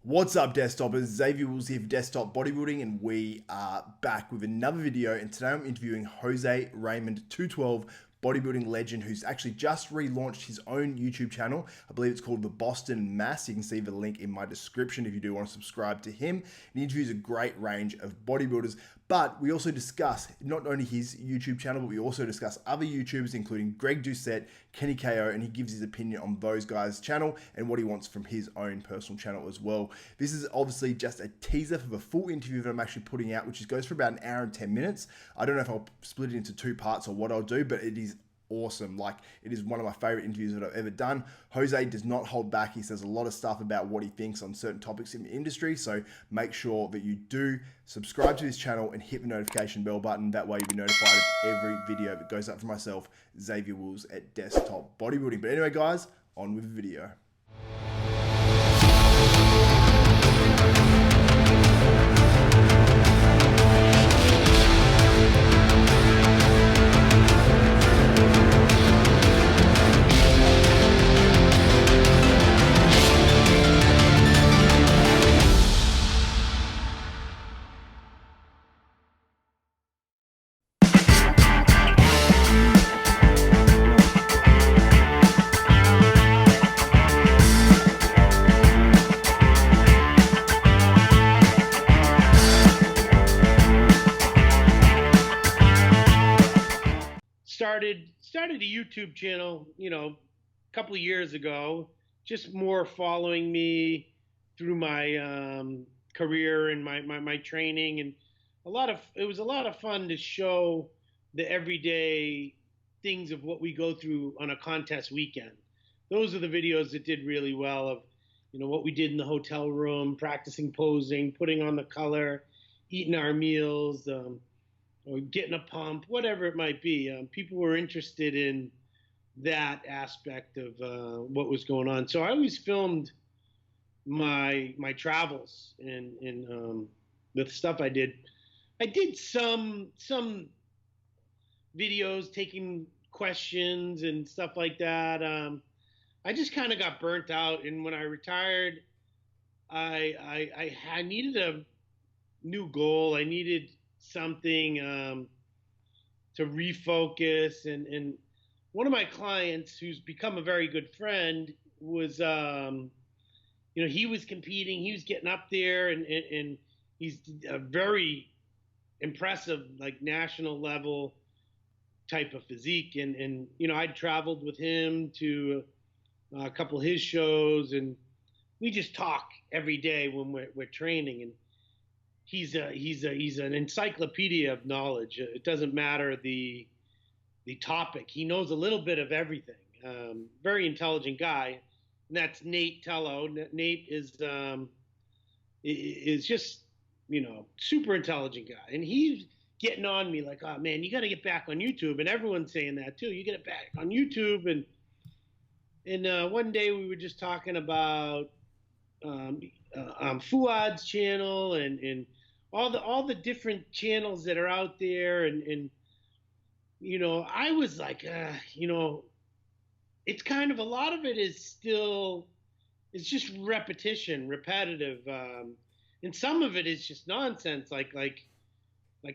What's up, desktopers? Xavier Wills here for Desktop Bodybuilding, and we are back with another video. And today I'm interviewing Jose Raymond, 212 bodybuilding legend, who's actually just relaunched his own YouTube channel. I believe it's called The Boston Mass. You can see the link in my description if you do want to subscribe to him. And he interviews a great range of bodybuilders. But we also discuss not only his YouTube channel, but we also discuss other YouTubers, including Greg Doucette Kenny KO, and he gives his opinion on those guys' channel and what he wants from his own personal channel as well. This is obviously just a teaser for the full interview that I'm actually putting out, which goes for about an hour and 10 minutes. I don't know if I'll split it into two parts or what I'll do, but it is awesome. Like, it is one of my favorite interviews that I've ever done. Jose does not hold back. He says a lot of stuff about what he thinks on certain topics in the industry. So make sure that you do subscribe to this channel and hit the notification bell button. That way you'll be notified of every video that goes up for myself, Xavier Wills at Desktop Bodybuilding. But anyway, guys, on with the video. Started a YouTube channel, a couple of years ago, just more following me through my career and my training, and it was a lot of fun to show the everyday things of what we go through on a contest weekend. Those are the videos that did really well, of what we did in the hotel room, practicing posing, putting on the color, eating our meals, or getting a pump, whatever it might be. People were interested in that aspect of what was going on. So I always filmed my travels and the stuff I did. I did some videos taking questions and stuff like that. I just kind of got burnt out, and when I retired, I needed a new goal. I needed something to refocus, and one of my clients, who's become a very good friend, was he was competing, he was getting up there, and he's a very impressive, like, national level type of physique, and I'd traveled with him to a couple of his shows, and we just talk every day when we're training, and he's an encyclopedia of knowledge. It doesn't matter the topic. He knows a little bit of everything. Very intelligent guy. And that's Nate Tello. Nate is just, super intelligent guy. And he's getting on me like, oh man, you got to get back on YouTube. And everyone's saying that too. You get it back on YouTube. And one day we were just talking about Fuad's channel and all the different channels that are out there, and I was like, it's kind of, a lot of it is still, it's just repetitive, and some of it is just nonsense, like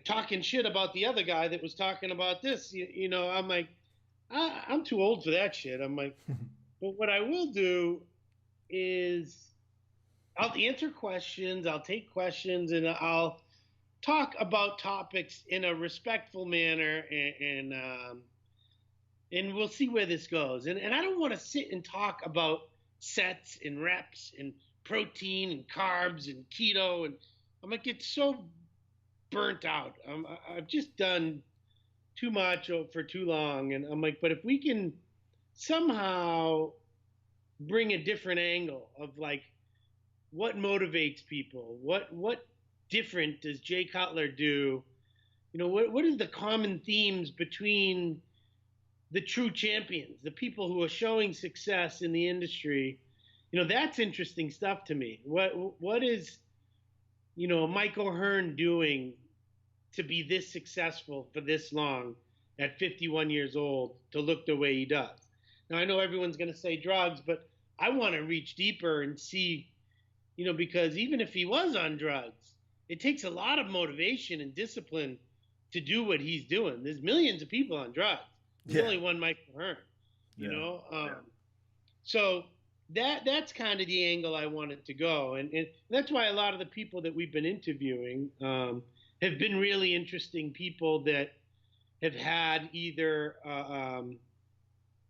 talking shit about the other guy that was talking about this. I'm like, I'm too old for that shit. I'm like, but what I will do is I'll answer questions, I'll take questions, and I'll talk about topics in a respectful manner, and we'll see where this goes. And I don't want to sit and talk about sets and reps and protein and carbs and keto, and I'm like, it's so burnt out. I've just done too much for too long, and I'm like, but if we can somehow bring a different angle of, like, what motivates people, what different does Jay Cutler do, what is the common themes between the true champions, the people who are showing success in the industry, that's interesting stuff to me. What is Mike O'Hearn doing to be this successful for this long at 51 years old to look the way he does? Now, I know everyone's going to say drugs, but I want to reach deeper and see, because even if he was on drugs, it takes a lot of motivation and discipline to do what he's doing. There's millions of people on drugs. There's only one Michael Hearn, you know? So that's kind of the angle I wanted to go. And that's why a lot of the people that we've been interviewing have been really interesting people that have had either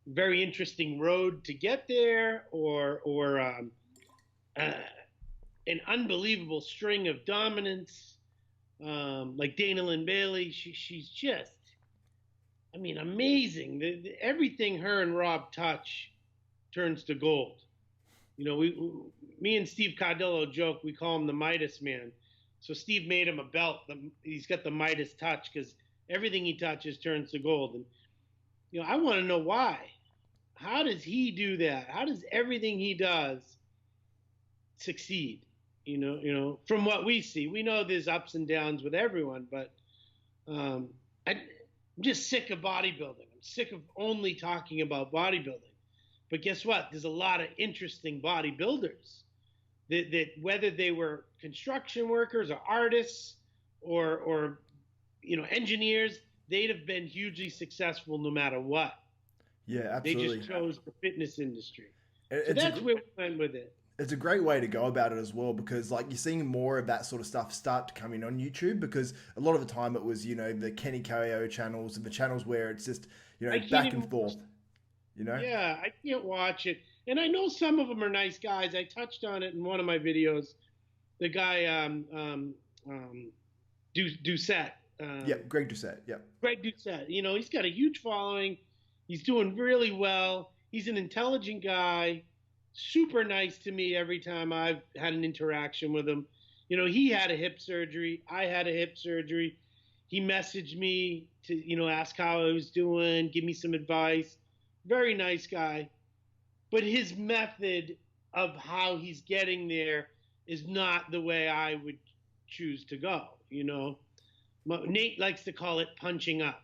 very interesting road to get there or an unbelievable string of dominance, like Dana Lynn Bailey. She's just, I mean, amazing. Everything her and Rob touch turns to gold. Me and Steve Cardillo joke, we call him the Midas man. So Steve made him a belt. He's got the Midas touch because everything he touches turns to gold. And, I want to know why. How does he do that? How does everything he does succeed? From what we see, we know there's ups and downs with everyone, but I'm just sick of bodybuilding. I'm sick of only talking about bodybuilding. But guess what? There's a lot of interesting bodybuilders that whether they were construction workers or artists or engineers, they'd have been hugely successful no matter what. Yeah, absolutely. They just chose the fitness industry. So that's where we went with it. It's a great way to go about it as well, because like you're seeing more of that sort of stuff start to come in on YouTube, because a lot of the time it was, the Kenny KO channels and the channels where it's just, back and forth, Yeah, I can't watch it. And I know some of them are nice guys. I touched on it in one of my videos. The guy, Doucette. Greg Doucette. Yep. Greg Doucette. He's got a huge following. He's doing really well. He's an intelligent guy. Super nice to me every time I've had an interaction with him. He had a hip surgery. I had a hip surgery. He messaged me to, ask how I was doing, give me some advice. Very nice guy. But his method of how he's getting there is not the way I would choose to go. Nate likes to call it punching up.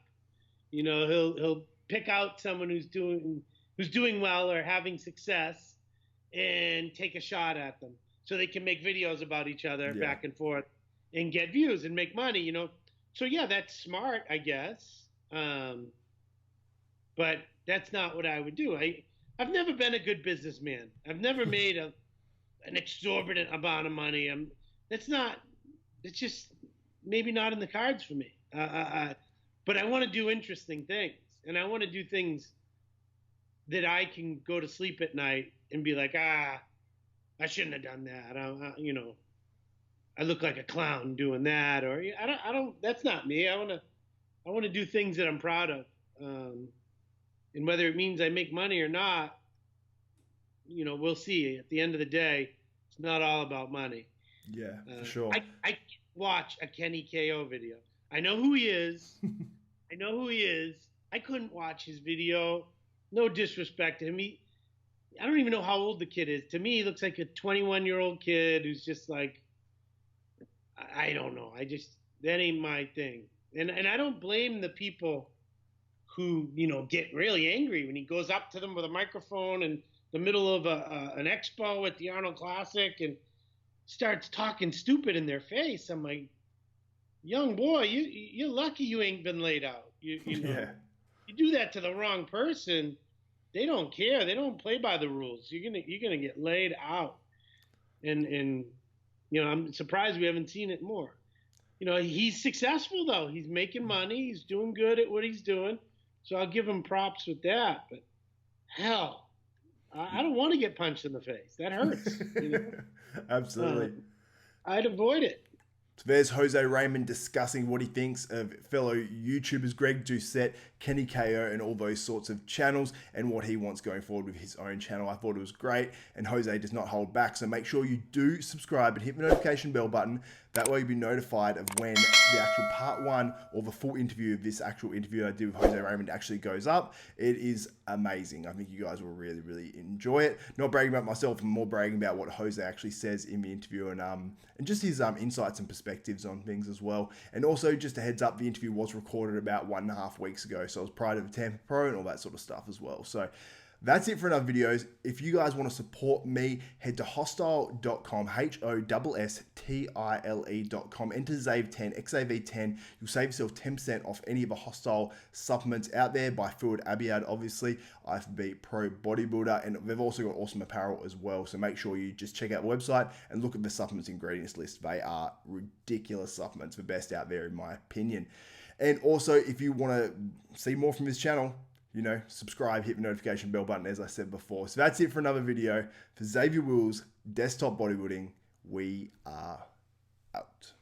He'll pick out someone who's doing well or having success and take a shot at them so they can make videos about each other back and forth and get views and make money, So yeah, that's smart, I guess. But that's not what I would do. I've never been a good businessman. I've never made an exorbitant amount of money. It's just maybe not in the cards for me. But I want to do interesting things, and I want to do things that I can go to sleep at night and be like, I shouldn't have done that. I look like a clown doing that, or I don't. That's not me. I want to do things that I'm proud of, and whether it means I make money or not, we'll see. At the end of the day, it's not all about money. Yeah, for sure. I watch a Kenny KO video. I know who he is. I couldn't watch his video. No disrespect to him. I don't even know how old the kid is. To me, he looks like a 21-year-old kid who's just like, I don't know. That ain't my thing. And I don't blame the people who, get really angry when he goes up to them with a microphone in the middle of an expo at the Arnold Classic and starts talking stupid in their face. I'm like, young boy, you're lucky you ain't been laid out. Yeah. You do that to the wrong person, they don't care. They don't play by the rules. You're gonna get laid out. And I'm surprised we haven't seen it more. He's successful though. He's making money. He's doing good at what he's doing. So I'll give him props with that. But hell, I don't want to get punched in the face. That hurts. Absolutely. I'd avoid it. So there's Jose Raymond discussing what he thinks of fellow YouTubers Greg Doucette, Kenny KO, and all those sorts of channels, and what he wants going forward with his own channel. I thought it was great, and Jose does not hold back. So make sure you do subscribe and hit the notification bell button. That way you'll be notified of when the actual part one or the full interview of this actual interview I did with Jose Raymond actually goes up. It is amazing. I think you guys will really, really enjoy it. Not bragging about myself, I'm more bragging about what Jose actually says in the interview, and just his insights and perspectives on things as well. And also, just a heads up, the interview was recorded about 1.5 weeks ago, so it was prior to the Tampa Pro and all that sort of stuff as well. So That's it for another videos. If you guys want to support me, head to hostile.com, HOSSTILE.com, enter ZAVE10, XAV10. You'll save yourself 10% off any of the Hostile supplements out there by Field Abiad, obviously, IFB Pro Bodybuilder, and they've also got awesome apparel as well. So make sure you just check out the website and look at the supplements ingredients list. They are ridiculous supplements, the best out there in my opinion. And also, if you want to see more from this channel, you know, subscribe, hit the notification bell button, as I said before. So that's it for another video. For Xavier Wills, Desktop Bodybuilding, we are out.